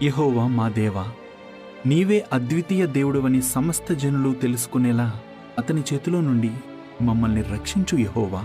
యెహోవా మా దేవా, నీవే అద్వితీయ దేవుడవని సమస్త జనులు తెలుసుకునేలా అతని చేతిలో నుండి మమ్మల్ని రక్షించు యెహోవా.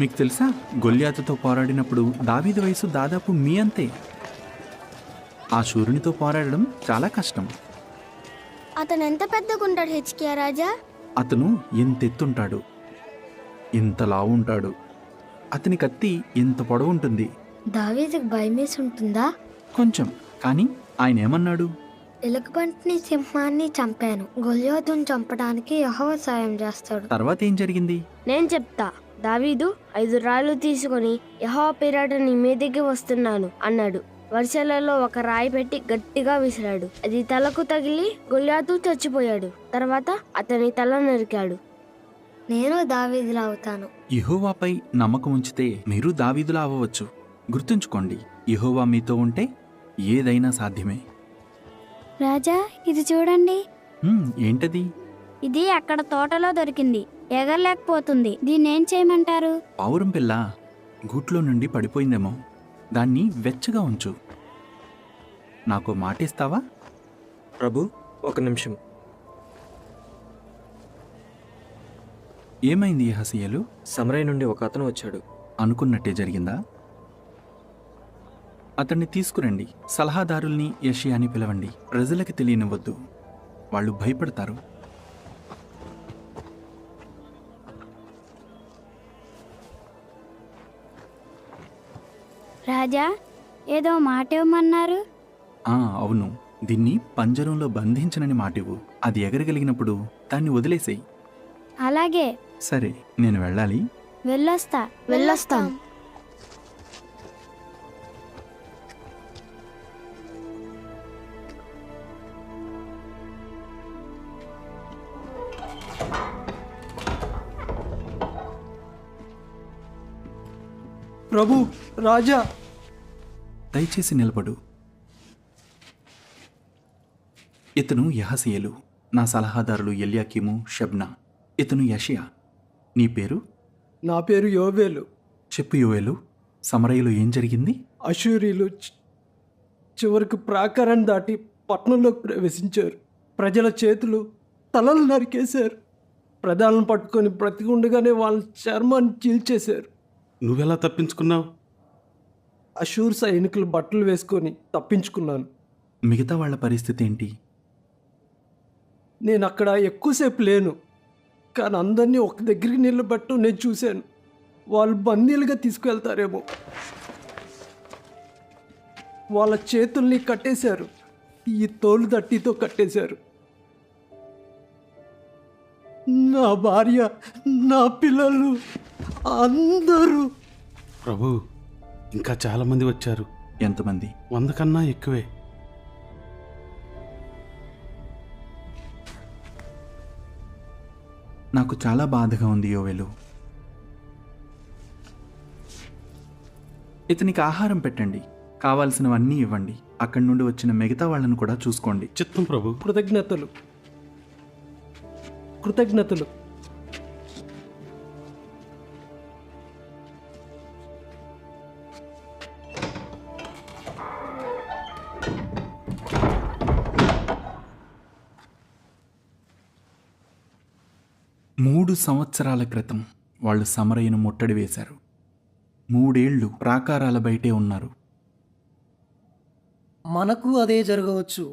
మీకు తెలుసా, గొల్యాతుతో పోరాడినప్పుడు దావీదు వయసు దాదాపు మీ అంతే. ఆ శూరునితో పోరాడడం చాలా కష్టం. అతను ఎంత పెద్దగుంటాడు హిజ్కియా రాజా? అతను ఎంతెత్తుంటాడు, ఇంత లావుంటాడు. అతని కత్తి ఇంత పొడవుంటుంది. దావీదుకు భయమేసి ఉంటుందా? కొంచెం. కానీ ఆయన ఏమన్నాడు? ఎలుగుబంటిని సింహాన్ని చంపాను, గొల్యాతును చంపడానికి యెహోవా సాయం చేస్తాడు. తర్వాత ఏం జరిగింది? నేను చెప్తా. దావీదు 5 రాళ్ళు తీసుకొని యెహోవా పేరట నీ మీదికి వస్తున్నాను అన్నాడు. వర్షాలలో ఒక రాయి పెట్టి గట్టిగా విసిరాడు. అది తలకు తగిలి గొల్యాతు చచ్చిపోయాడు. తర్వాత అతని తల నరికాడు. నేను దావీదులా అవుతాను. యెహోవాపై నమ్మకం ఉంచితే మీరు దావీదులా అవ్వవచ్చు. గుర్తుంచుకోండి, యెహోవా మీతో ఉంటే ఏదైనా సాధ్యమే. రాజా, ఇది చూడండి. ఏంటది? ఇది అక్కడ తోటలో దొరికింది. ఎగరలేకపోతుంది. దీన్నేం చేయమంటారు? పావురం పిల్ల గూట్లో నుండి పడిపోయిందేమో. దాన్ని వెచ్చగా ఉంచు. నాకు మాటిస్తావా? ప్రభు, ఒక నిమిషం. ఏమైంది యెహసీయేలు? సమరయ నుండి ఒక అతను వచ్చాడు. అనుకున్నట్టే జరిగిందా? అతన్ని తీసుకురండి. సలహాదారుల్ని యెషయాని పిలవండి. ప్రజలకి తెలియనివ్వద్దు, వాళ్ళు భయపడతారు. రాజా, ఏదో మాట ఇవ్వమన్నారు. అవును, దీన్ని పంజరంలో బంధించనని మాటివ్వు. అది ఎగరగలిగినప్పుడు దాన్ని వదిలేసేయి. అలాగే. సరే, నేను వెళ్ళాలి. వెళ్ళొస్తాం. ప్రభు, రాజా. దయచేసి నిలబడు. ఇతను యెహసీయేలు, నా సలహాదారులు ఎల్యాకీము, షెబ్నా. ఇతను యెషయా. నీ పేరు? నా పేరు యోవేలు. చెప్పు యోవేలు, సమరయలో ఏం జరిగింది? అశూరీలు చివరికి ప్రాకారాన్ని దాటి పట్టణంలోకి ప్రవేశించారు. ప్రజల చేతులు తలలు నరికేశారు. ప్రధాలను పట్టుకొని బ్రతికుండగానే వాళ్ళ చర్మాన్ని చీల్చేశారు. నువ్వెలా తప్పించుకున్నావు? అషూర్ సైనికులు బట్టలు వేసుకొని తప్పించుకున్నాను. మిగతా వాళ్ళ పరిస్థితి ఏంటి? నేను అక్కడ ఎక్కువసేపు లేను, కానీ అందరినీ ఒక దగ్గరికి నిలబెట్టడం నేను చూశాను. వాళ్ళు బందీలుగా తీసుకువెళ్తారేమో. వాళ్ళ చేతుల్ని కట్టేశారు, ఈ తోలు దట్టితో కట్టేశారు. నా భార్య, నా పిల్లలు అందరూ. ప్రభు, ఇంకా చాలా మంది వచ్చారు. ఎంతమంది? 100 కన్నా ఎక్కువే. నాకు చాలా బాధగా ఉంది యోవేలు. ఇతనికి ఆహారం పెట్టండి, కావాల్సినవన్నీ ఇవ్వండి. అక్కడి నుండి వచ్చిన మిగతా వాళ్ళను కూడా చూసుకోండి. చిత్తం ప్రభు. కృతజ్ఞతలు, కృతజ్ఞతలు. మూడు సంవత్సరాల క్రితం వాళ్ళు సమరయ్యను ముట్టడి వేశారు. 3 ఏళ్ళు ప్రాకారాల బయటే ఉన్నారు. మనకు అదే జరగవచ్చు.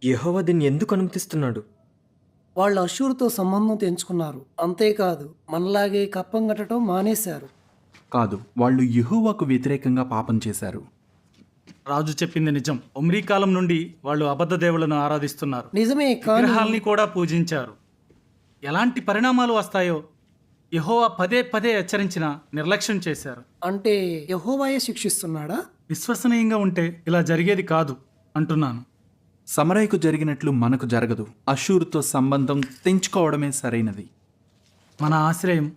యెహోవా దీన్ని ఎందుకు అనుమతిస్తున్నాడు? వాళ్ళు అషూరుతో సంబంధం తెంచుకున్నారు. అంతేకాదు, మనలాగే కప్పం కట్టడం మానేశారు. కాదు, వాళ్ళు యెహోవాకు వ్యతిరేకంగా పాపం చేశారు. రాజు చెప్పింది నిజం. ఒమ్రీ కాలం నుండి వాళ్ళు అబద్ధ దేవులను ఆరాధిస్తున్నారు, నిజమే, కానీ విగ్రహాల్ని కూడా పూజించారు. ఎలాంటి పరిణామాలు వస్తాయో యెహోవా పదే పదే హెచ్చరించినా నిర్లక్ష్యం చేశారు. అంటే యెహోవాయే శిక్షిస్తున్నాడా? విశ్వసనీయంగా ఉంటే ఇలా జరిగేది కాదు అంటున్నాను. సమరయ్యకు జరిగినట్లు మనకు జరగదు. అషూరుతో సంబంధం తెంచుకోవడమే సరైనది. మన ఆశ్రయం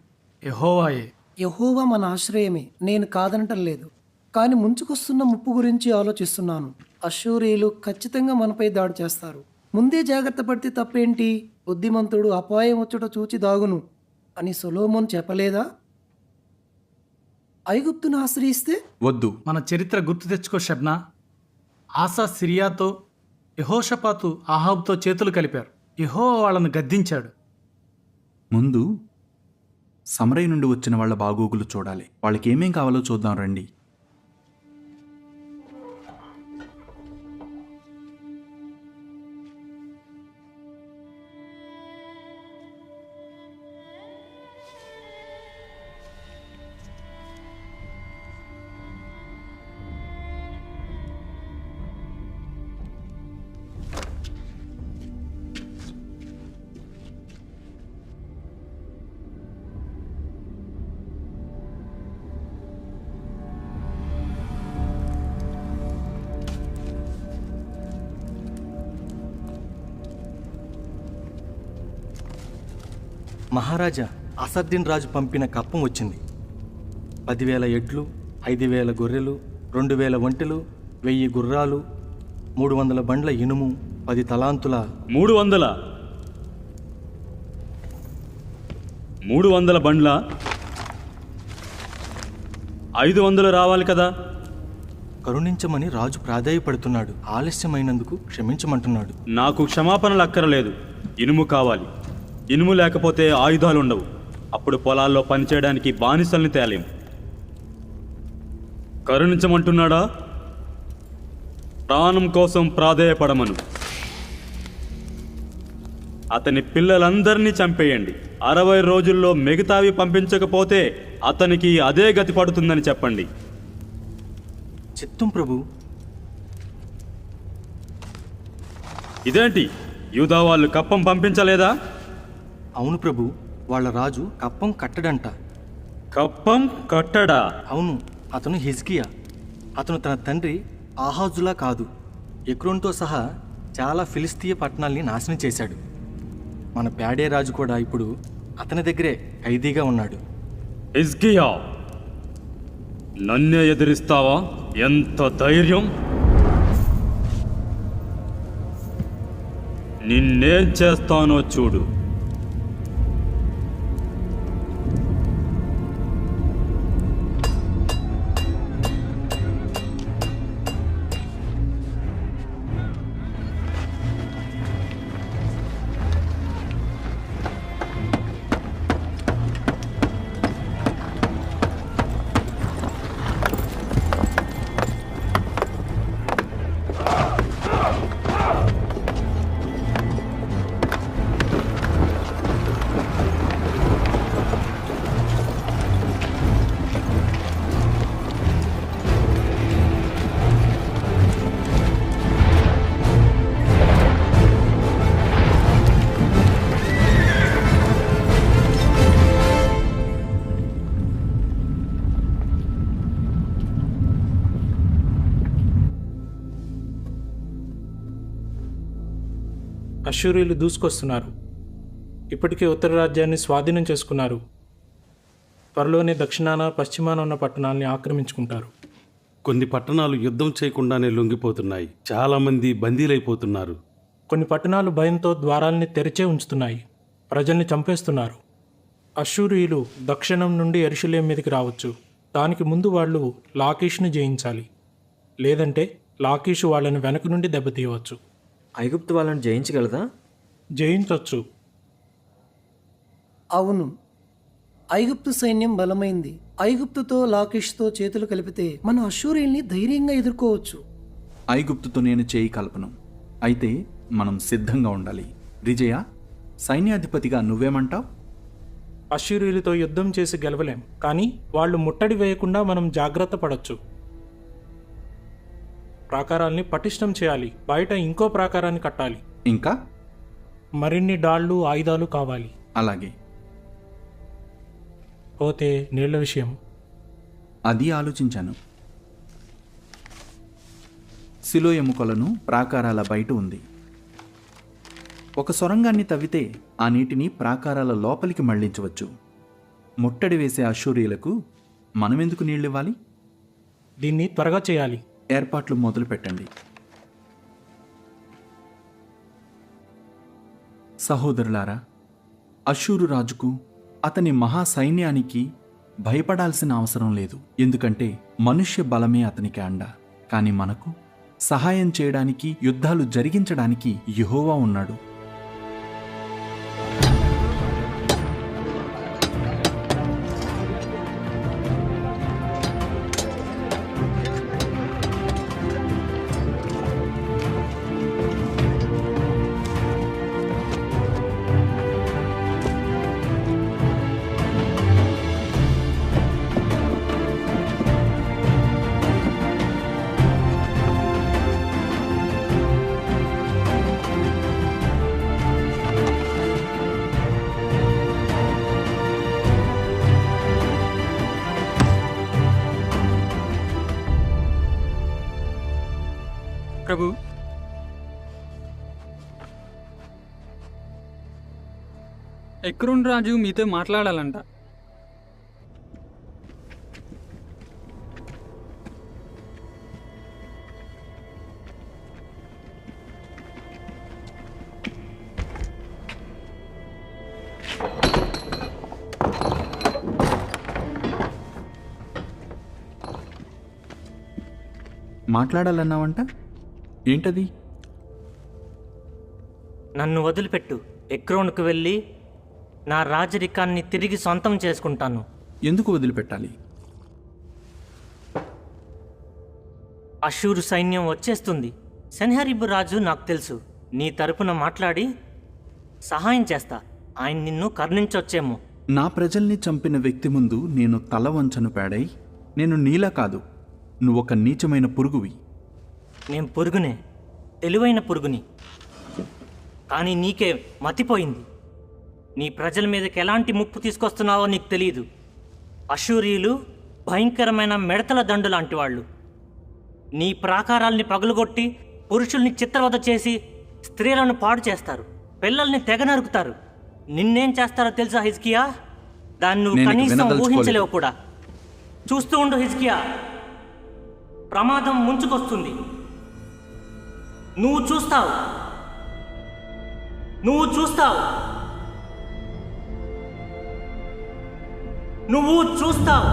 యెహోవాయే. యెహోవా మన ఆశ్రయమే, నేను కాదనటం లేదు. కానీ ముంచుకొస్తున్న ముప్పు గురించి ఆలోచిస్తున్నాను. అషూరీయులు ఖచ్చితంగా మనపై దాడి చేస్తారు. ముందే జాగ్రత్త పడితే తప్పేంటి? బుద్ధిమంతుడు అపాయం వచ్చుట చూచి దాగును అని సొలొమోన్ చెప్పలేదా? ఐగుప్తును ఆశ్రయిస్తే వద్దు. మన చరిత్ర గుర్తు తెచ్చుకో షబ్నా. ఆసా సిరియాతో, యెహోషపాతు ఆహాబుతో చేతులు కలిపారు. యెహోవా వాళ్ళను గద్దించాడు. ముందు సమరయ్య నుండి వచ్చిన వాళ్ళ బాగోగులు చూడాలి. వాళ్ళకి ఏమేం కావాలో చూద్దాం రండి. మహారాజా, అసద్దీన్ రాజు పంపిన కప్పం వచ్చింది. 10,000 ఎడ్లు, 5,000 గొర్రెలు, 2,000 ఒంటెలు, 1000 గుర్రాలు, 300 బండ్ల ఇనుము, 10 తలాంతుల 300 బండ్ల 500 రావాలి కదా. కరుణించమని రాజు ప్రాధేయపడుతున్నాడు. ఆలస్యమైనందుకు క్షమించమంటున్నాడు. నాకు క్షమాపణలు అక్కరలేదు. ఇనుము కావాలి. ఇనుము లేకపోతే ఆయుధాలుండవు. అప్పుడు పొలాల్లో పనిచేయడానికి బానిసల్ని తేలేం. కరుణించమంటున్నాడా? ప్రాణం కోసం ప్రాధేయపడమను. అతని పిల్లలందరినీ చంపేయండి. 60 రోజుల్లో మిగతావి పంపించకపోతే అతనికి అదే గతి పడుతుందని చెప్పండి. చిత్తం ప్రభు. ఇదేంటి, యూదా వాళ్ళు కప్పం పంపించలేదా? అవును ప్రభు, వాళ్ళ రాజు కప్పం కట్టడంట. కప్పం కట్టడా? అవును, అతను హిజ్కియా. అతను తన తండ్రి ఆహాజులా కాదు, ఎక్రోన్తో సహా చాలా ఫిలిస్తీయ పట్టణాల్ని నాశనం చేశాడు. మన ప్యాడే రాజు కూడా ఇప్పుడు అతని దగ్గరే ఖైదీగా ఉన్నాడు. హిజ్కియా, నన్నే ఎదిరిస్తావా? ఎంత ధైర్యం! నిన్నేం చేస్తానో చూడు. అశ్షూరీయులు దూసుకొస్తున్నారు. ఇప్పటికే ఉత్తర రాజ్యాన్ని స్వాధీనం చేసుకున్నారు. త్వరలోనే దక్షిణాన పశ్చిమాన ఉన్న పట్టణాల్ని ఆక్రమించుకుంటారు. కొన్ని పట్టణాలు యుద్ధం చేయకుండానే లొంగిపోతున్నాయి. చాలామంది బందీలైపోతున్నారు. కొన్ని పట్టణాలు భయంతో ద్వారాల్ని తెరిచే ఉంచుతున్నాయి. ప్రజల్ని చంపేస్తున్నారు. అశ్షూరీయులు దక్షిణం నుండి యెరూషలేం మీదకి రావచ్చు. దానికి ముందు వాళ్ళు లాకీష్ను జయించాలి. లేదంటే లాకీషు వాళ్ళని వెనక నుండి దెబ్బతీయవచ్చు. ఐగుప్తు వాళ్ళని జయించగలదా? జయించవచ్చు. అవును, ఐగుప్తు సైన్యం బలమైంది. ఐగుప్తుతో లాకిష్తో చేతులు కలిపితే మన అశ్షూరీయుల్ని ధైర్యంగా ఎదుర్కోవచ్చు. ఐగుప్తుతో నేను చేయి కల్పను. అయితే మనం సిద్ధంగా ఉండాలి. విజయ, సైన్యాధిపతిగా నువ్వేమంటావు? అశ్షూరీయులతో యుద్ధం చేసి గెలవలేం, కానీ వాళ్ళు ముట్టడి వేయకుండా మనం జాగ్రత్త పడవచ్చు. ప్రాకారాల్ని పటిష్టం చేయాలి. బయట ఇంకో ప్రాకారాన్ని కట్టాలి. ఇంకా మరిన్ని డాళ్ళు, ఆయుధాలు కావాలి. అలాగే. పోతే నీళ్ల విషయం. అది ఆలోచించాను. సిలోయము కొలను ప్రాకారాల బయట ఉంది. ఒక సొరంగాన్ని తవ్వితే ఆ నీటిని ప్రాకారాల లోపలికి మళ్లించవచ్చు. ముట్టడి వేసే అశ్షూరీయులకు మనమెందుకు నీళ్ళివ్వాలి? దీన్ని త్వరగా చేయాలి. ఏర్పాట్లు మొదలు పెట్టండి. సహోదరులారా, అశ్షూరు రాజుకు, అతని మహా సైన్యానికి భయపడాల్సిన అవసరం లేదు. ఎందుకంటే మనుష్య బలమే అతనికి అండ. కానీ మనకు సహాయం చేయడానికి, యుద్ధాలు జరిగించడానికి యెహోవా ఉన్నాడు. ప్రభు, ఎక్రోన్ రాజు మీతో మాట్లాడాలంట. మాట్లాడాలన్నావంట? ఏంటది? నన్ను వదిలిపెట్టు. ఎక్రోన్కు వెళ్ళి నా రాజరికాన్ని తిరిగి సొంతం చేసుకుంటాను. ఎందుకు వదిలిపెట్టాలి? అశ్షూరు సైన్యం వచ్చేస్తుంది. సెన్హెరీబు రాజు నాకు తెలుసు. నీ తరపున మాట్లాడి సహాయం చేస్తా. ఆయన నిన్ను కరుణించొచ్చేమో. నా ప్రజల్ని చంపిన వ్యక్తి ముందు నేను తల వంచను పేడై. నేను నీలా కాదు. నువ్వొక నీచమైన పురుగువి. నేను పురుగునే, తెలివైన పురుగుని. కానీ నీకే మతిపోయింది. నీ ప్రజల మీదకి ఎలాంటి ముప్పు తీసుకొస్తున్నావో నీకు తెలియదు. అశ్షూరీయులు భయంకరమైన మిడతల దండు లాంటి వాళ్ళు. నీ ప్రాకారాల్ని పగులుగొట్టి పురుషుల్ని చిత్రవద చేసి స్త్రీలను పాడు చేస్తారు. పిల్లల్ని తెగ నరుకుతారు. నిన్నేం చేస్తారో తెలుసా హిజ్కియా? దాన్ని నువ్వు కనీసం ఊహించలేవు కూడా. చూస్తూ ఉండు హిజ్కియా, ప్రమాదం ముంచుకొస్తుంది. నువ్వు చూస్తావు. నువ్వు చూస్తావు. నువ్వు చూస్తావు.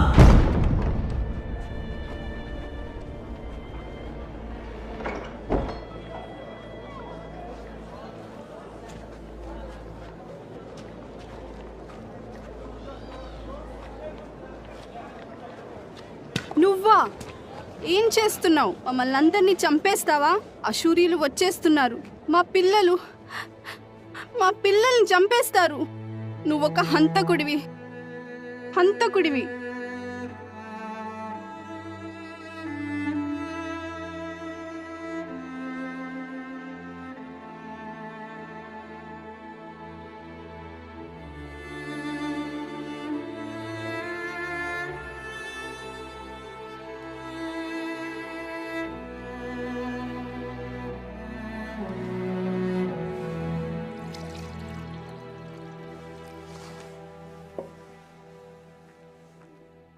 నువ్వా? ఏం చేస్తున్నావు? మమ్మల్ని అందరినీ చంపేస్తావా? అశ్షూరీయులు వచ్చేస్తున్నారు. మా పిల్లల్ని చంపేస్తారు. నువ్వొక హంతకుడివి.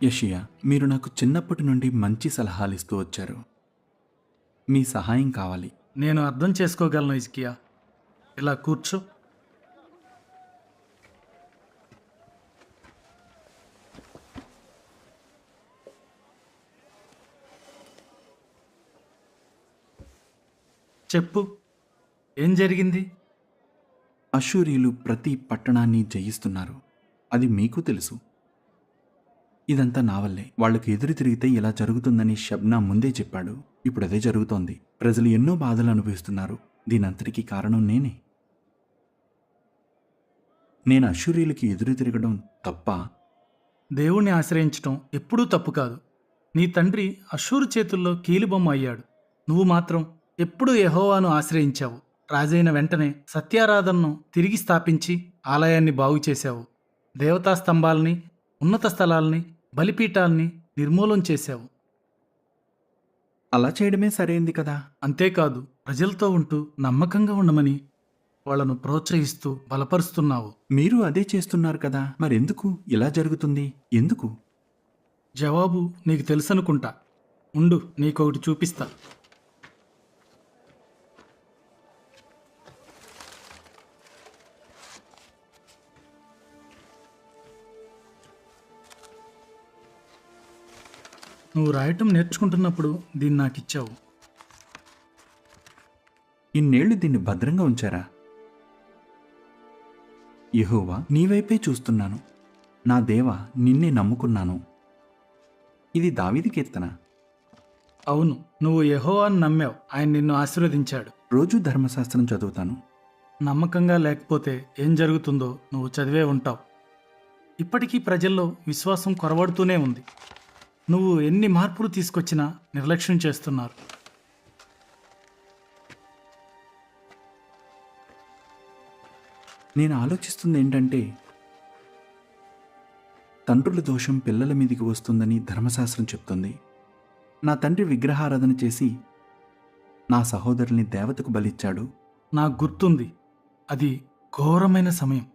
యషియా, మీరు నాకు చిన్నప్పటి నుండి మంచి సలహాలు ఇస్తూ వచ్చారు. మీ సహాయం కావాలి. నేను అర్థం చేసుకోగలను హిజ్కియా. ఇలా కూర్చో. చెప్పు, ఏం జరిగింది? అష్షూరీయులు ప్రతి పట్టణాన్ని జయిస్తున్నారు. అది మీకు తెలుసు. ఇదంతా నా వల్లే. వాళ్లకు ఎదురు తిరిగితే ఇలా జరుగుతుందని షబ్నా ముందే చెప్పాడు. ఇప్పుడు అదే జరుగుతోంది. ప్రజలు ఎన్నో బాధలు అనుభవిస్తున్నారు. దీనంతటికీ కారణం నేనే. నేను అష్షూరీయులకి ఎదురు తిరగడం తప్ప? దేవుణ్ణి ఆశ్రయించటం ఎప్పుడూ తప్పు కాదు. నీ తండ్రి అష్షూరు చేతుల్లో కీలుబొమ్మ అయ్యాడు. నువ్వు మాత్రం ఎప్పుడూ యెహోవాను ఆశ్రయించావు. రాజైన వెంటనే సత్యారాధనను తిరిగి స్థాపించి ఆలయాన్ని బాగు చేశావు. దేవతా స్తంభాలని, ఉన్నత స్థలాల్ని, బలిపీఠాల్ని నిర్మూలం చేశావు. అలా చేయడమే సరైంది కదా. అంతేకాదు, ప్రజలతో ఉంటూ నమ్మకంగా ఉండమని వాళ్ళను ప్రోత్సహిస్తూ బలపరుస్తున్నావు. మీరు అదే చేస్తున్నారు కదా. మరెందుకు ఇలా జరుగుతుంది? ఎందుకు? జవాబు నీకు తెలుసనుకుంటా. ఉండు, నీకొకటి చూపిస్తా. నువ్వు రాయటం నేర్చుకుంటున్నప్పుడు దీన్ని నాకు ఇచ్చావు. ఇన్నేళ్లు దీన్ని భద్రంగా ఉంచారా? యెహోవా, నీవైపే చూస్తున్నాను. నా దేవా, నిన్నే నమ్ముకున్నాను. ఇది దావీదు కీర్తన. అవును, నువ్వు యెహోవాను నమ్మావు. ఆయన నిన్ను ఆశీర్వదించాడు. రోజూ ధర్మశాస్త్రం చదువుతాను. నమ్మకంగా లేకపోతే ఏం జరుగుతుందో నువ్వు చదివే ఉంటావు. ఇప్పటికీ ప్రజల్లో విశ్వాసం కొరవడుతూనే ఉంది. నువ్వు ఎన్ని మార్పులు తీసుకొచ్చినా నిర్లక్ష్యం చేస్తున్నారు. నేను ఆలోచిస్తుంది ఏంటంటే, తండ్రుల దోషం పిల్లల మీదికి వస్తుందని ధర్మశాస్త్రం చెప్తుంది. నా తండ్రి విగ్రహారాధన చేసి నా సహోదరుల్ని దేవతకు బలిచ్చాడు. నాకు గుర్తుంది, అది ఘోరమైన సమయం.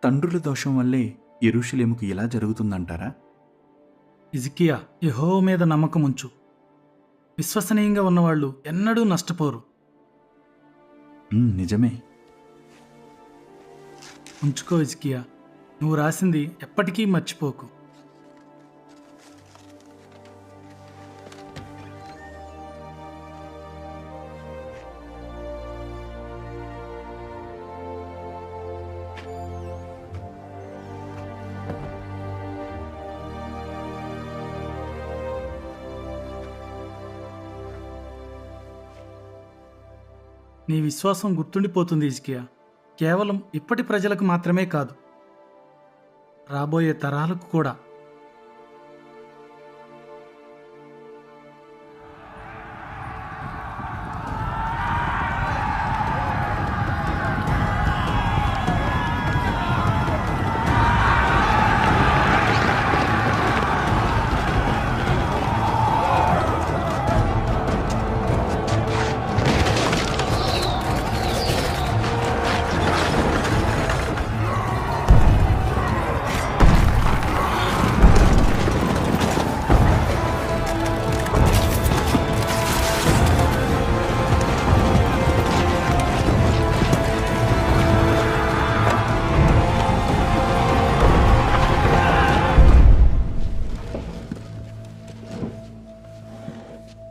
తండ్రుల దోషం వల్లే యెరూషలేముకు ఇలా జరుగుతుందంటారా? హిజ్కియా, యెహోవా మీద నమ్మకం ఉంచు. విశ్వసనీయంగా ఉన్నవాళ్ళు ఎన్నడూ నష్టపోరు. నిజమే. ఉంచుకో హిజ్కియా, నువ్వు రాసింది ఎప్పటికీ మర్చిపోకు. నీ విశ్వాసం గుర్తుండిపోతుంది హిజ్కియా. కేవలం ఇప్పటి ప్రజలకు మాత్రమే కాదు, రాబోయే తరాలకు కూడా.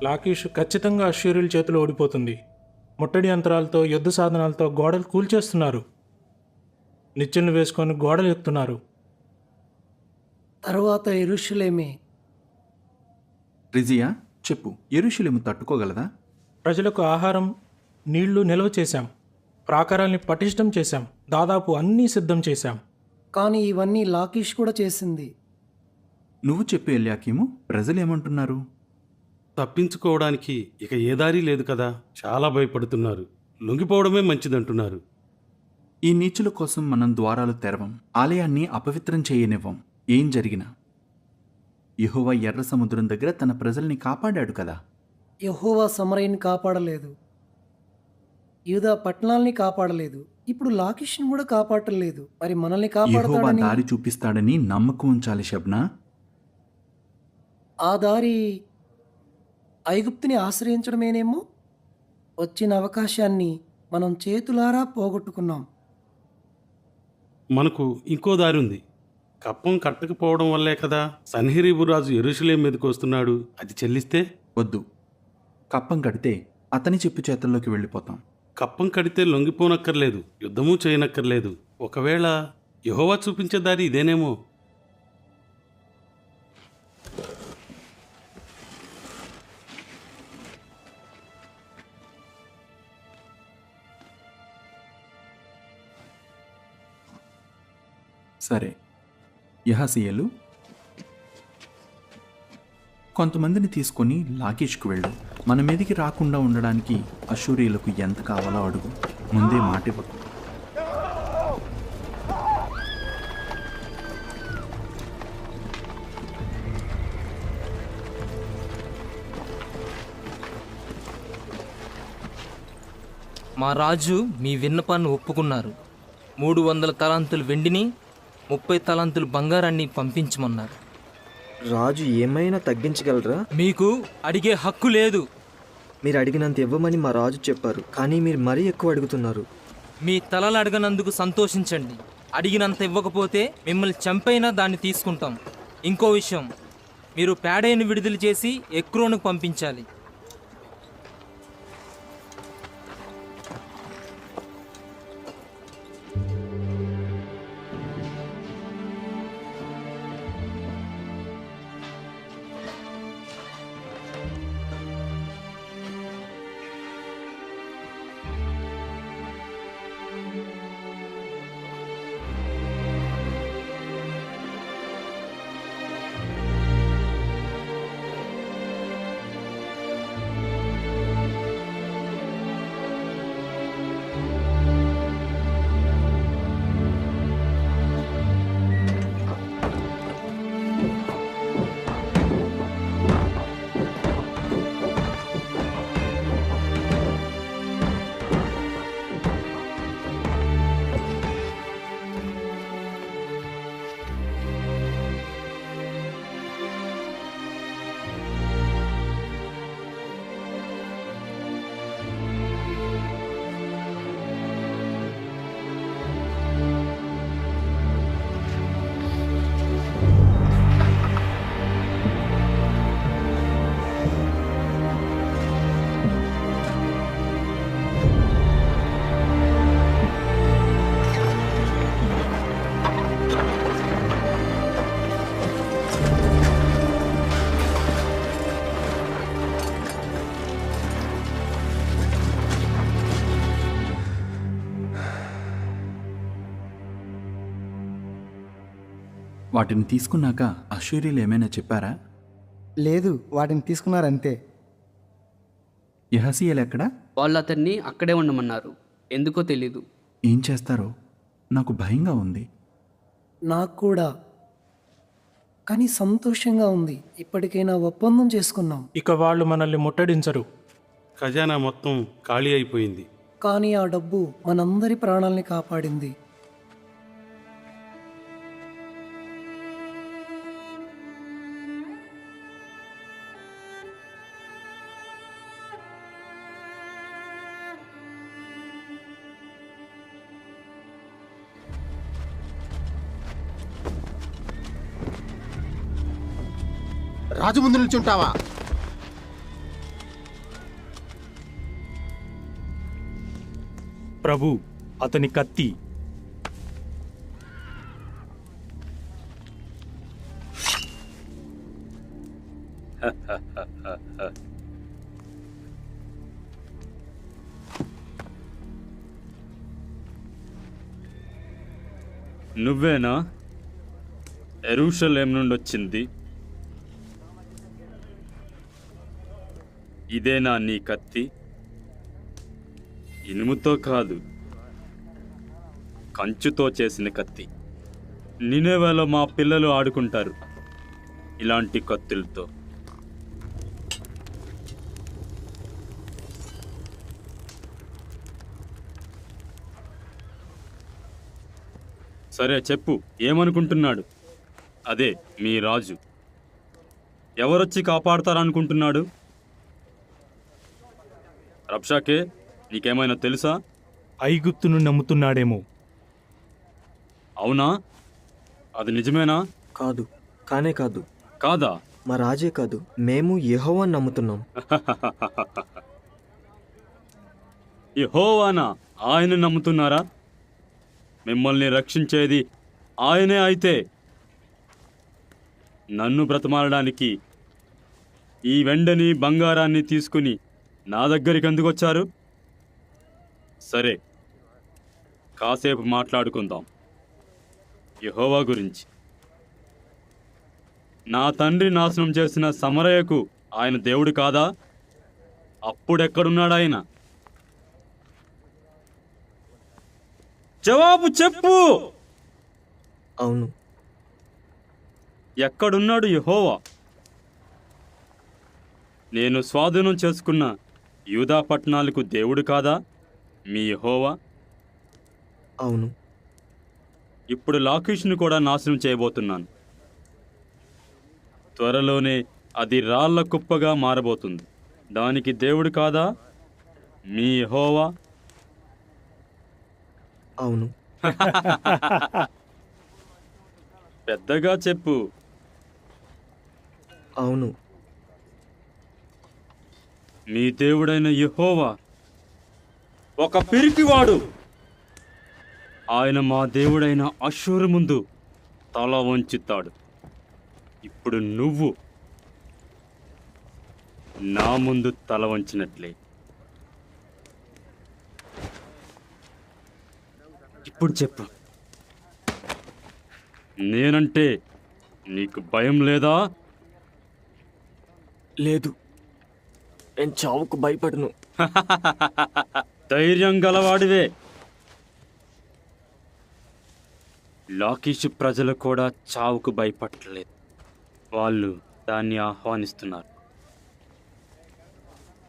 లాకీషు ఖచ్చితంగా అష్షూరీయుల చేతిలో ఓడిపోతుంది. ముట్టడి యంత్రాలతో, యుద్ధ సాధనాలతో గోడలు కూల్చేస్తున్నారు. నిచ్చెనలు వేసుకొని గోడలు ఎత్తున్నారు. తరువాత యెరూషలేమే. రిజియా, చెప్పు, యెరూషలేము తట్టుకోగలదా? ప్రజలకు ఆహారం, నీళ్లు నిల్వ చేశాం. ప్రాకారాల్ని పటిష్టం చేశాం. దాదాపు అన్నీ సిద్ధం చేశాం. కానీ ఇవన్నీ లాకీష్ కూడా చేసింది. నువ్వు చెప్పు ఎల్యాకీము, ప్రజలేమంటున్నారు? తప్పించుకోవడానికి ఇక ఏ దారి లేదు కదా. చాలా భయపడుతున్నారు. లొంగిపోవడమే మంచిదంటున్నారు. ఈ నీచుల కోసం మనం ద్వారాలు తెరవం, ఆలయాన్ని అపవిత్రం చేయనివ్వం. ఏం జరిగినా యెహోవా ఎర్ర సముద్రం దగ్గర తన ప్రజల్ని కాపాడాడు కదా. యెహోవా సమరయ్యని కాపాడలేదు. యూదా పట్టణాల్ని కాపాడలేదు, ఇప్పుడు లాకిష్ని కూడా కాపాడలేదు. మరి మనల్ని యెహోవా కాపాడతాడని దారి చూపిస్తాడని నమ్మకం ఉంచాలి షబ్నా. ఆ దారి ఐగుప్తుని ఆశ్రయించడమేనేమో. వచ్చిన అవకాశాన్ని మనం చేతులారా పోగొట్టుకున్నాం. మనకు ఇంకో దారి ఉంది. కప్పం కట్టకపోవడం వల్లే కదా సన్హెరీబు రాజు యెరూషలేం మీదకి వస్తున్నాడు. అది చెల్లిస్తే వద్దు, కప్పం కడితే అతని చెప్పు చేతుల్లోకి వెళ్ళిపోతాం. కప్పం కడితే లొంగిపోనక్కర్లేదు, యుద్ధమూ చేయనక్కర్లేదు. ఒకవేళ యెహోవా చూపించే దారి ఇదేనేమో. సరే యెహసీయేలు, కొంతమందిని తీసుకొని లాకీష్కు వెళ్ళు. మన మీదికి రాకుండా ఉండడానికి అష్షూరీయులకు ఎంత కావాలో అడుగు. ముందే మాట ఇవ్వకు. మా రాజు మీ విన్నపాన్ని ఒప్పుకున్నారు. 300 తలాంతులు వెండిని 30 తలాంతులు బంగారాన్ని పంపించమన్నారు. రాజు ఏమైనా తగ్గించగలరా? మీకు అడిగే హక్కు లేదు. మీరు అడిగినంత ఇవ్వమని మా రాజు చెప్పారు, కానీ మీరు మరీ ఎక్కువ అడుగుతున్నారు. మీ తలలు అడగనందుకు సంతోషించండి. అడిగినంత ఇవ్వకపోతే మిమ్మల్ని చంపైనా దాన్ని తీసుకుంటాం. ఇంకో విషయం, మీరు పేడేను విడుదల చేసి ఎక్రోనుకు పంపించాలి. వాటిని తీసుకున్నాక అష్షూరీయులు ఏమైనా చెప్పారా? లేదు, వాటిని తీసుకున్నారంతే. యెహసీయేలు ఎక్కడా? వాళ్ళు అతన్ని అక్కడే ఉండమన్నారు. ఎందుకో తెలీదు. ఏం చేస్తారో నాకు భయంగా ఉంది. నాకు కూడా, కానీ సంతోషంగా ఉంది. ఇప్పటికైనా ఒప్పందం చేసుకున్నాం. ఇక వాళ్ళు మనల్ని ముట్టడించరు. ఖజానా మొత్తం ఖాళీ అయిపోయింది. కానీ ఆ డబ్బు మనందరి ప్రాణాల్ని కాపాడింది. రాజు ముందు నిల్చుంటావా? ప్రభు, అతని కత్తి. నువ్వేనా యెరూషలేం నుండి వచ్చింది? ఇదేనా నీ కత్తి? ఇనుముతో కాదు, కంచుతో చేసిన కత్తి. నినెవేలో మా పిల్లలు ఆడుకుంటారు ఇలాంటి కత్తులతో. సరే చెప్పు, ఏమనుకుంటున్నాడు? అదే మీ రాజు ఎవరొచ్చి కాపాడతారనుకుంటున్నాడు? రబ్షాకే, నీకేమైనా తెలుసా? ఐగుప్తును నమ్ముతున్నాడేమో. అవునా? అది నిజమేనా? కాదు, కానే కాదు. కాదా? మా రాజే కాదు, మేము యెహోవాను నమ్ముతున్నాం. యెహోవానా? ఆయన నమ్ముతున్నారా? మిమ్మల్ని రక్షించేది ఆయనే అయితే నన్ను బ్రతమాలడానికి ఈ వెండిని బంగారాన్ని తీసుకుని నా దగ్గరికి ఎందుకు వచ్చారు? సరే, కాసేపు మాట్లాడుకుందాం యెహోవా గురించి. నా తండ్రి నాశనం చేసిన సమరయకు ఆయన దేవుడు కాదా? అప్పుడెక్కడున్నాడు ఆయన? జవాబు చెప్పు. అవును. ఎక్కడున్నాడు యెహోవా? నేను స్వాధీనం చేసుకున్న యూదా పట్టణాలకు దేవుడు కాదా మీ యెహోవా? అవును. ఇప్పుడు లాకీషును కూడా నాశనం చేయబోతున్నాను. త్వరలోనే అది రాళ్ల కుప్పగా మారబోతుంది. దానికి దేవుడు కాదా మీ యెహోవా? అవును. పెద్దగా చెప్పు. అవును. మీ దేవుడైన యెహోవా ఒక పిరికివాడు. ఆయన మా దేవుడైన అష్షూరు ముందు తల వంచుతాడు. ఇప్పుడు నువ్వు నా ముందు తల వంచినట్లే. ఇప్పుడు చెప్పు, నేనంటే నీకు భయం లేదా? లేదు, నేను చావుకు భయపడను. ధైర్యం గలవాడివే. లాకీషు ప్రజలు కూడా చావుకు భయపడలేదు. వాళ్ళు దాన్ని ఆహ్వానిస్తున్నారు.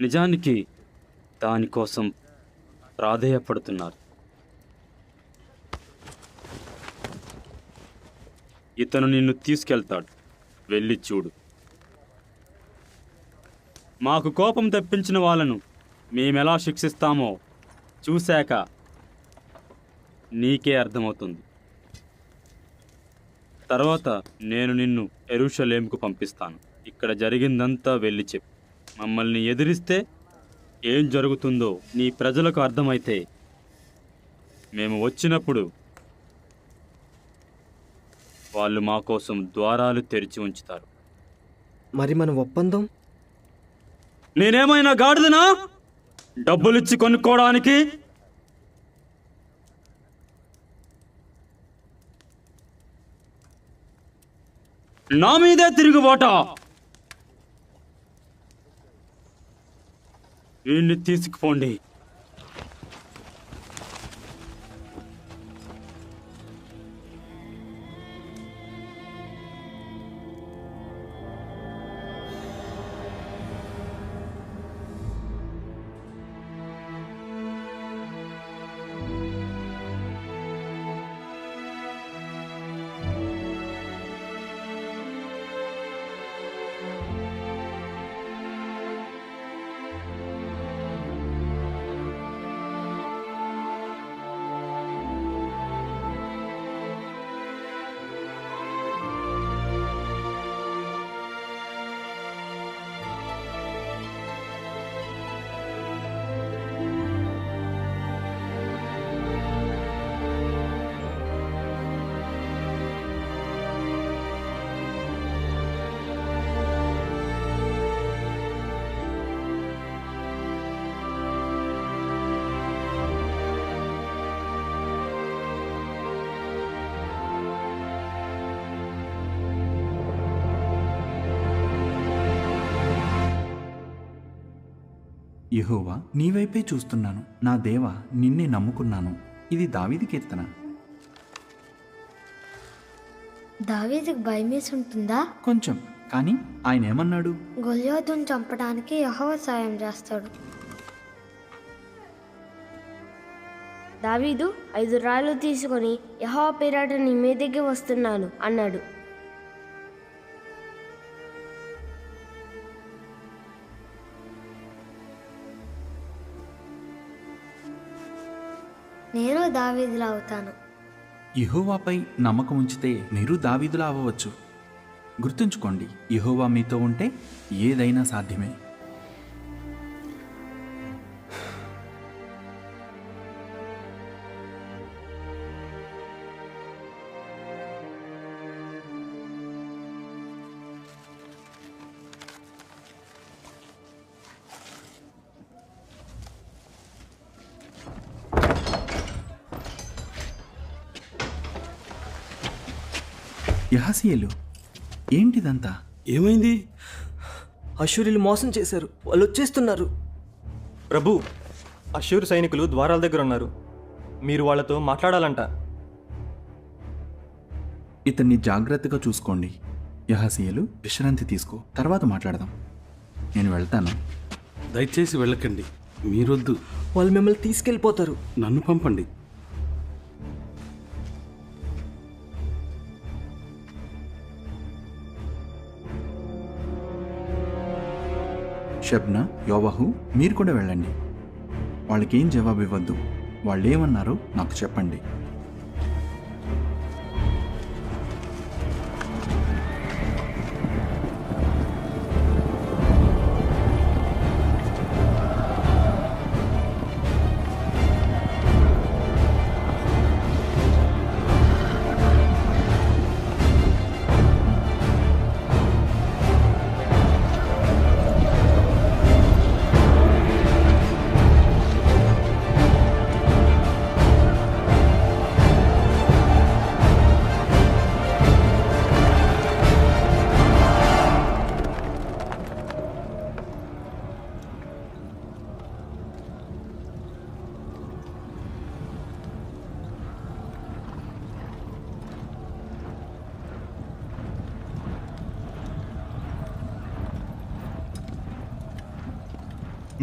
నిజానికి దానికోసం ప్రాధేయపడుతున్నారు. ఇతను నిన్ను తీసుకెళ్తాడు. వెళ్ళి చూడు. మాకు కోపం తెప్పించిన వాళ్ళను మేమెలా శిక్షిస్తామో చూశాక నీకే అర్థమవుతుంది. తర్వాత నేను నిన్ను యెరూషలేముకు పంపిస్తాను. ఇక్కడ జరిగిందంతా వెళ్ళి చెప్పు. మమ్మల్ని ఎదిరిస్తే ఏం జరుగుతుందో నీ ప్రజలకు అర్థమైతే మేము వచ్చినప్పుడు వాళ్ళు మా కోసం ద్వారాలు తెరిచి ఉంచుతారు. మరి మన ఒప్పందం? నేనేమైనా గాడిదనా డబ్బులిచ్చి కొనుక్కోవడానికి? నా మీదే తిరుగుబాట. వీణ్ణి తీసుకుపోండి. యెహోవా, నీవైపే చూస్తున్నాను. నా దేవా, నిన్నే నమ్ముకున్నాను. ఇది దావీదు కీర్తన. దావీదుకు భయమేసి ఉంటుందా? కొంచెం. కానీ ఆయన ఏమన్నాడు? గొల్యాతును చంపడానికి యెహోవా సాయం చేస్తాడు. దావీదు 5 రాళ్ళు తీసుకొని యెహోవా పేరట నీ మీదకి వస్తున్నాను అన్నాడు. నేను దావీదులా అవుతాను. యెహోవాపై నమ్మకం ఉంచితే మీరు దావీదులా అవ్వవచ్చు. గుర్తుంచుకోండి, యెహోవా మీతో ఉంటే ఏదైనా సాధ్యమే. యెహజీయేలు, ఏంటిదంతా? ఏమైంది? అష్షూరీలు మోసం చేశారు, వాళ్ళు వచ్చేస్తున్నారు. ప్రభు, అష్షూరు సైనికులు ద్వారాల దగ్గర ఉన్నారు. మీరు వాళ్ళతో మాట్లాడాలంట. ఇతన్ని జాగ్రత్తగా చూసుకోండి. యెహజీయేలు, విశ్రాంతి తీసుకో, తర్వాత మాట్లాడదాం. నేను వెళ్తాను. దయచేసి వెళ్ళకండి, మీరొద్దు. వాళ్ళు మిమ్మల్ని తీసుకెళ్ళిపోతారు. నన్ను పంపండి. షబ్నా, యోవాహు, మీరు కూడా వెళ్ళండి. వాళ్ళకేం జవాబు ఇవ్వద్దు. వాళ్ళు ఏమన్నారో నాకు చెప్పండి.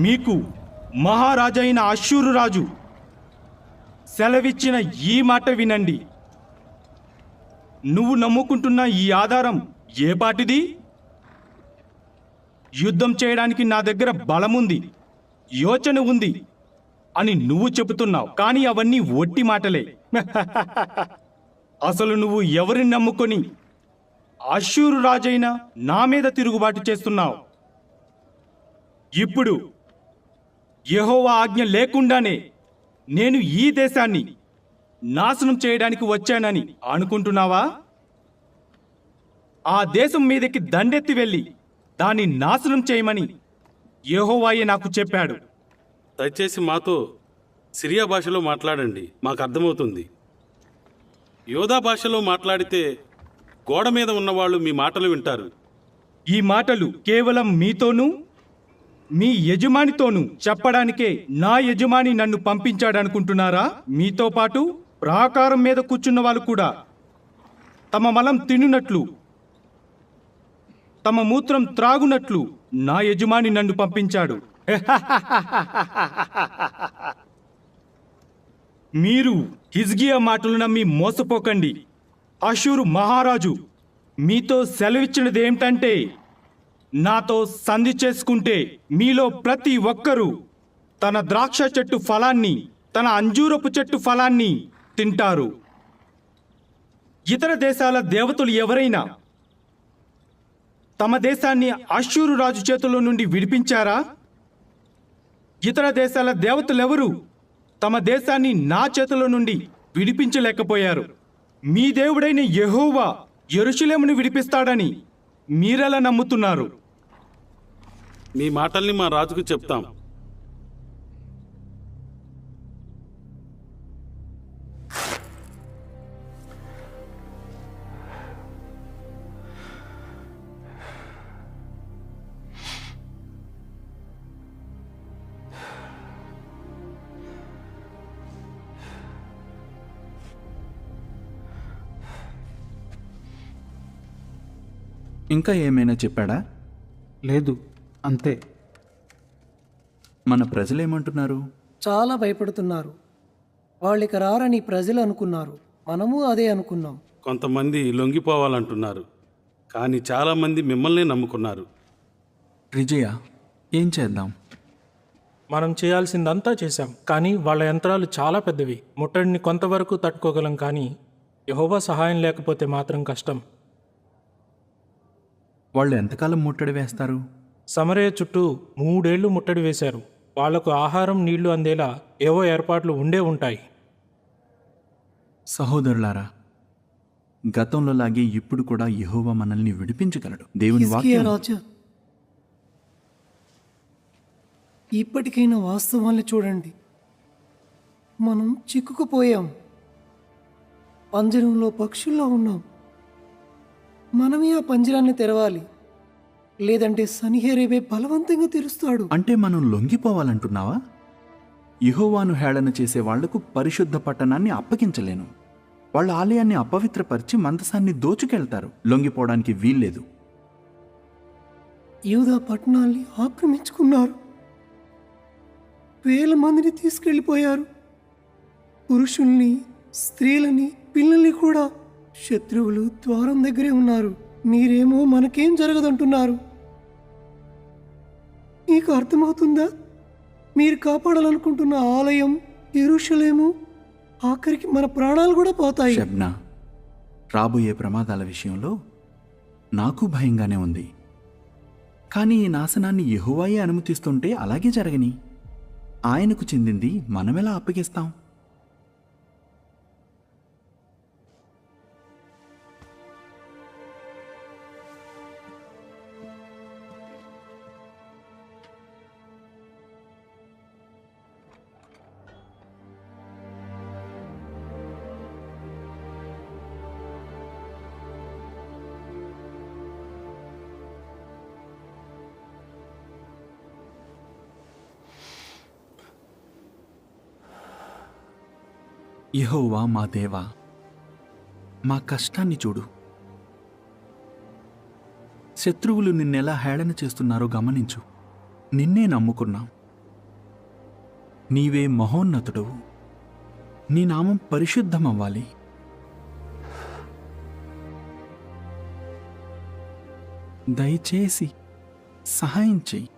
మీకు మహారాజైన అష్షూరు రాజు సెలవిచ్చిన ఈ మాట వినండి. నువ్వు నమ్ముకుంటున్న ఈ ఆధారం ఏ పాటిది? యుద్ధం చేయడానికి నా దగ్గర బలముంది, యోచన ఉంది అని నువ్వు చెబుతున్నావు, కానీ అవన్నీ ఒట్టి మాటలే. అసలు నువ్వు ఎవరిని నమ్ముకొని అష్షూరు రాజైన నా మీద తిరుగుబాటు చేస్తున్నావు? ఇప్పుడు యెహోవా ఆజ్ఞ లేకుండానే నేను ఈ దేశాన్ని నాశనం చేయడానికి వచ్చానని అనుకుంటున్నావా? ఆ దేశం మీదకి దండెత్తి వెళ్ళి దాన్ని నాశనం చేయమని యెహోవాయే నాకు చెప్పాడు. దయచేసి మాతో సిరియా భాషలో మాట్లాడండి, మాకు అర్థమవుతుంది. యోధా భాషలో మాట్లాడితే గోడ మీద ఉన్నవాళ్ళు మీ మాటలు వింటారు. ఈ మాటలు కేవలం మీతోనూ మీ యజమానితోనూ చెప్పడానికే నా యజమాని నన్ను పంపించాడనుకుంటున్నారా? మీతో పాటు ప్రాకారం మీద కూర్చున్న వాళ్ళు కూడా తమ మలం తినునట్లు, తమ మూత్రం త్రాగునట్లు నా యజమాని నన్ను పంపించాడు. మీరు హిజ్కియా మాటలు నమ్మి మోసపోకండి. అష్షూరు మహారాజు మీతో సెలవిచ్చినది ఏమిటంటే, నాతో సంధి చేసుకుంటే మీలో ప్రతి ఒక్కరూ తన ద్రాక్ష చెట్టు ఫలాన్ని, తన అంజూరపు చెట్టు ఫలాన్ని తింటారు. ఇతర దేశాల దేవతలు ఎవరైనా తమ దేశాన్ని అష్షూరు రాజు చేతుల్లో నుండి విడిపించారా? ఇతర దేశాల దేవతలెవరూ తమ దేశాన్ని నా చేతుల నుండి విడిపించలేకపోయారు. మీ దేవుడైన యెహోవా యెరూషలేమును విడిపిస్తాడని మీరెలా నమ్ముతున్నారు? మీ మాటల్ని మా రాజుకు చెప్తాం. ఇంకా ఏమైనా చెప్పాడా? లేదు, అంతే. మన ప్రజలేమంటున్నారు? చాలా భయపడుతున్నారు. వాళ్ళకి రారని ప్రజలు అనుకున్నారు, మనము అదే అనుకున్నాం. కొంతమంది లొంగిపోవాలంటున్నారు, కానీ చాలామంది మిమ్మల్నే నమ్ముకున్నారు. విజయ, ఏం చేద్దాం? మనం చేయాల్సిందంతా చేశాం, కానీ వాళ్ళ యంత్రాలు చాలా పెద్దవి. ముట్టడిని కొంతవరకు తట్టుకోగలం, కానీ యెహోవా సహాయం లేకపోతే మాత్రం కష్టం. వాళ్ళు ఎంతకాలం ముట్టడి వేస్తారు? సమరయ చుట్టూ 3 ఏళ్లు ముట్టడి వేశారు. వాళ్లకు ఆహారం, నీళ్లు అందేలా ఏవో ఏర్పాట్లు ఉండే ఉంటాయి. సహోదరులారా, గతంలో లాగే ఇప్పుడు కూడా యెహోవా మనల్ని విడిపించగలడు. దేవుని హిజ్కియా వాక్యం రాజా, ఇప్పటికైనా వాస్తవాన్ని చూడండి. మనం చిక్కుకుపోయాం, పంజరంలో పక్షుల్లో ఉన్నాం. మనమే ఆ పంజరాన్ని తెరవాలి, లేదంటే సన్హెరీబు బలవంతంగా తెరుస్తాడు. అంటే మనం లొంగిపోవాలంటున్నావా? యెహోవాను హేళన చేసే వాళ్లకు పరిశుద్ధ పట్టణాన్ని అప్పగించలేను. వాళ్ళ ఆలయాన్ని అపవిత్రపరిచి మందసాన్ని దోచుకెళ్తారు. లొంగిపోవడానికి వీల్లేదు. యూదా పట్టణాల్ని ఆక్రమించుకున్నారు, వేల మందిని తీసుకెళ్ళిపోయారు. పురుషుల్ని, స్త్రీలని, పిల్లల్ని కూడా. శత్రువులు ద్వారం దగ్గరే ఉన్నారు. మీరేమో మనకేం జరగదంటున్నారు. మీకు అర్థమవుతుందా? మీరు కాపాడాలనుకుంటున్న ఆలయం, యెరూషలేము, ఆఖరికి మన ప్రాణాలు కూడా పోతాయి. షబ్నా, రాబోయే ప్రమాదాల విషయంలో నాకు భయంగానే ఉంది. కానీ ఈ నాశనాన్ని యెహోవాయే అనుమతిస్తుంటే అలాగే జరగని. ఆయనకు చెందింది మనమెలా అప్పగిస్తాం? యెహోవా మా దేవా, మా కష్టాన్ని చూడు. శత్రువులు నిన్నెలా హేళన చేస్తున్నారో గమనించు. నిన్నే నమ్ముకున్నాం. నీవే మహోన్నతుడవు. నీ నామం పరిశుద్ధమవ్వాలి. దయచేసి సహాయం చెయ్యి.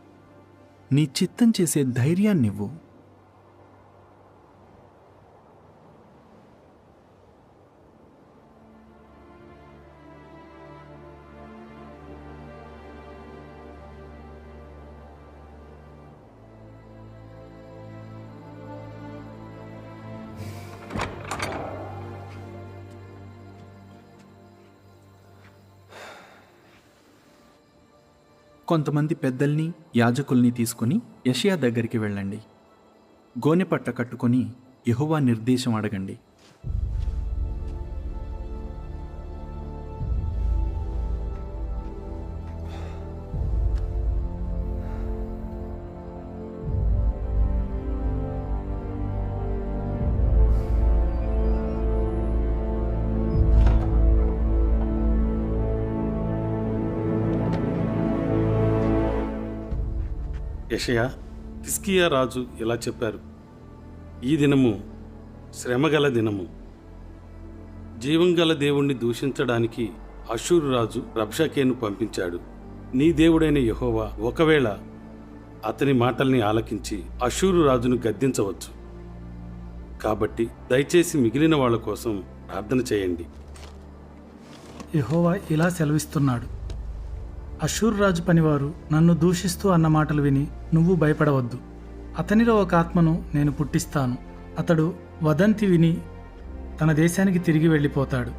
నీ చిత్తం చేసే ధైర్యాన్నివ్వు. కొంతమంది పెద్దల్ని, యాజకుల్ని తీసుకుని యెషయా దగ్గరికి వెళ్ళండి. గోనెపట్ట కట్టుకొని యెహోవా నిర్దేశం అడగండి. యెషయా, హిజ్కియా రాజు ఇలా చెప్పారు: ఈ దినము శ్రమగల దినము. జీవంగల దేవుణ్ణి దూషించడానికి అష్షూరు రాజు రబ్షాకేను పంపించాడు. నీ దేవుడైన యెహోవా ఒకవేళ అతని మాటల్ని ఆలకించి అష్షూరు రాజును గద్దించవచ్చు. కాబట్టి దయచేసి మిగిలిన వాళ్ళ కోసం ప్రార్థన చేయండి. యెహోవా ఇలా సెలవిస్తున్నాడు: అష్షూరు రాజు పనివారు నన్ను దూషిస్తూ అన్న మాటలు విని నువ్వు భయపడవద్దు. అతనిలో ఒక ఆత్మను నేను పుట్టిస్తాను. అతడు వదంతి విని తన దేశానికి తిరిగి వెళ్ళిపోతాడు.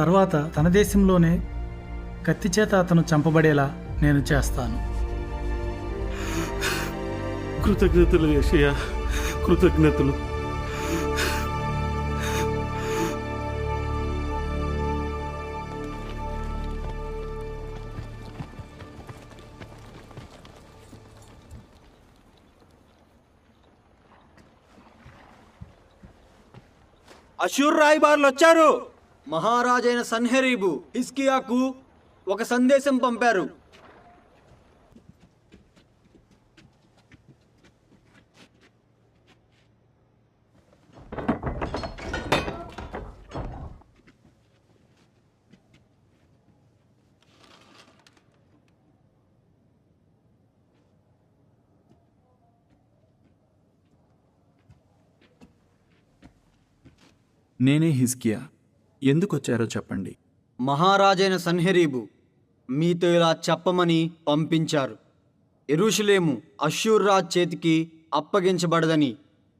తర్వాత తన దేశంలోనే కత్తిచేత అతను చంపబడేలా నేను చేస్తాను. కృతజ్ఞతలు యెషయా, కృతజ్ఞతలు. అష్షూరు రాయబారులు వచ్చారు. మహారాజైన సన్హెరీబు హిజ్కియాకు ఒక సందేశం పంపారు. నేనే హిజ్కియా. ఎందుకొచ్చారో చెప్పండి. మహారాజైన సన్హెరీబు మీతో ఇలా చెప్పమని పంపించారు. యెరూషలేము అష్షూరు రాజు చేతికి అప్పగించబడదని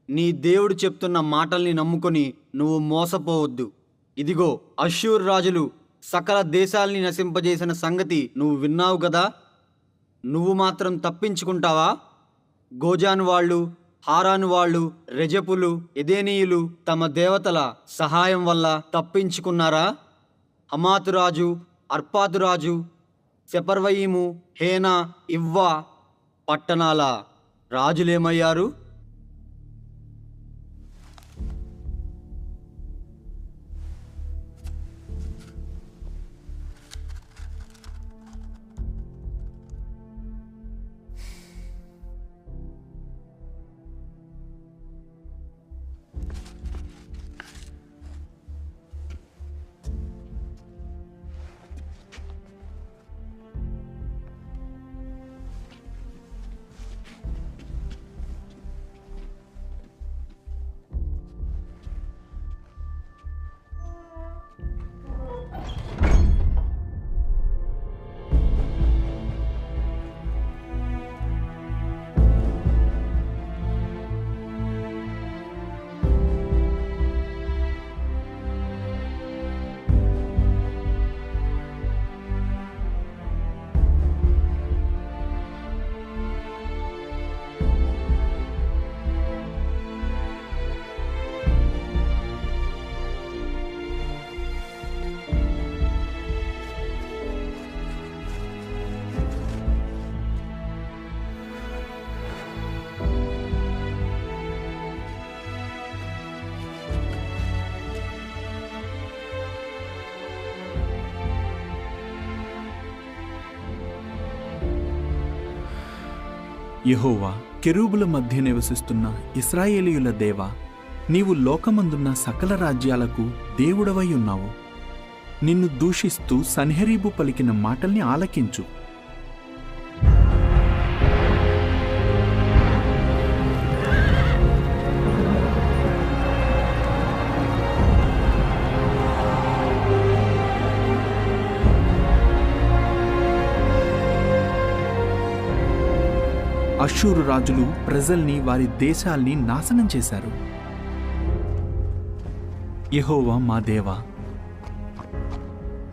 నీ దేవుడు చెప్తున్న మాటల్ని నమ్ముకొని నువ్వు మోసపోవద్దు. ఇదిగో, అష్షూరు రాజులు సకల దేశాల్ని నశింపజేసిన సంగతి నువ్వు విన్నావు గదా. నువ్వు మాత్రం తప్పించుకుంటావా? గోజాను వాళ్ళు, హారాను వాళ్ళు, రెజపులు, ఎదేనీయులు తమ దేవతల సహాయం వల్ల తప్పించుకున్నారా? హమాతురాజు, అర్పాతురాజు, సెపర్వయీము, హేనా, ఇవ్వా పట్టణాల రాజులేమయ్యారు? యెహోవా, కెరూబుల మధ్య నివసిస్తున్న ఇశ్రాయేలీయుల దేవా, నీవు లోకమందున్న సకల రాజ్యాలకు దేవుడవై ఉన్నావు. నిన్ను దూషిస్తూ సన్హెరీబు పలికిన మాటల్ని ఆలకించు. అష్షూరు రాజులు ప్రజల్ని, వారి దేశాల్ని నాశనం చేశారు. యెహోవా మా దేవా,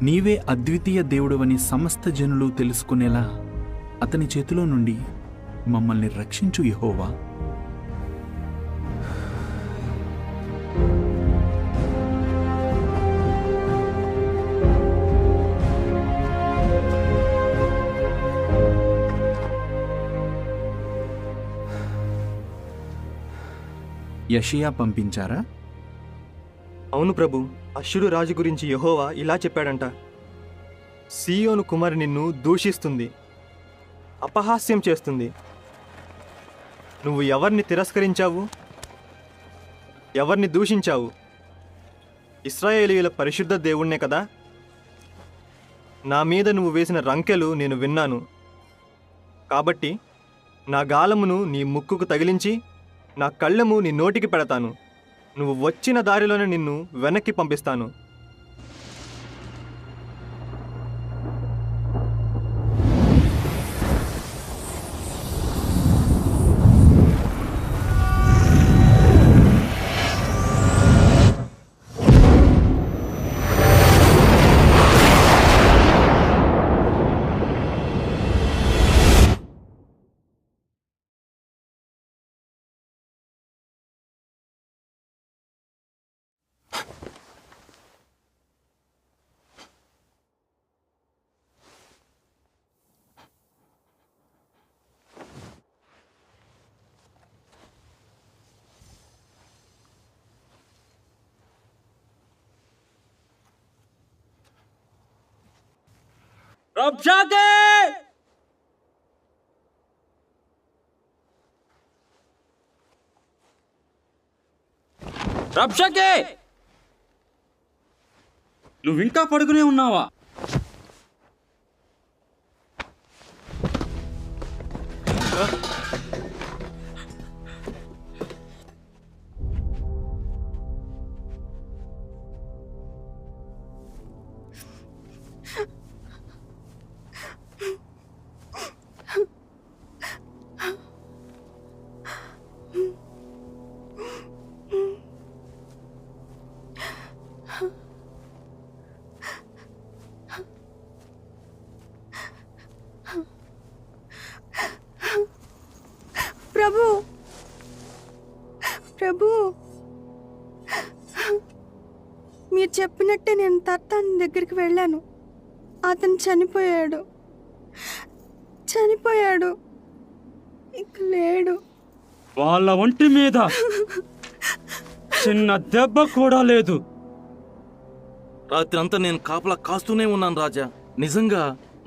నీవే అద్వితీయ దేవుడవని సమస్త జనులు తెలుసుకునేలా అతని చేతిలో నుండి మమ్మల్ని రక్షించు యెహోవా. యెషయా పంపించారా? అవును ప్రభు. అష్షూరు రాజు గురించి యెహోవా ఇలా చెప్పాడంట. సీయోను కుమారి నిన్ను దూషిస్తుంది, అపహాస్యం చేస్తుంది. నువ్వు ఎవరిని తిరస్కరించావు? ఎవరిని దూషించావు? ఇశ్రాయేలీయుల పరిశుద్ధ దేవుణ్ణే కదా. నా మీద నువ్వు వేసిన రంకెలు నేను విన్నాను. కాబట్టి నా గాలమును నీ ముక్కుకు తగిలించి నా కళ్ళెము నీ నోటికి పెడతాను. నువ్వు వచ్చిన దారిలోనే నిన్ను వెనక్కి పంపిస్తాను. రబ్షాకే! రబ్షాకే! నువ్వింకా పడుకునే ఉన్నావా? ప్రభు, మీరు చెప్పినట్టే నేను తత్తాన్ దగ్గరికి వెళ్ళాను. అతను చనిపోయాడు. ఇక లేడు. వాళ్ళ ఒంటి మీద చిన్న దెబ్బ కూడా లేదు. రాత్రి అంతా నేను కాపలా కాస్తూనే ఉన్నాను రాజా. నిజంగా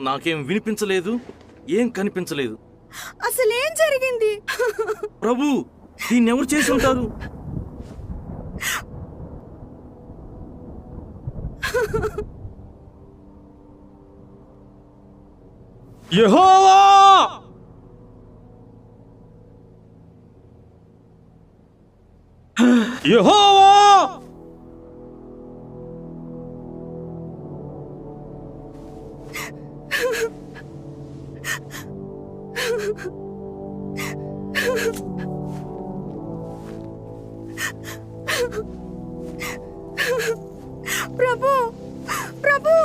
నాకేం వినిపించలేదు, ఏం కనిపించలేదు. అసలేం జరిగింది? ప్రభు, దీన్ని ఎవరు చేసి ఉంటారు? యెహోవా! యెహోవా! ప్రభు, ప్రభు!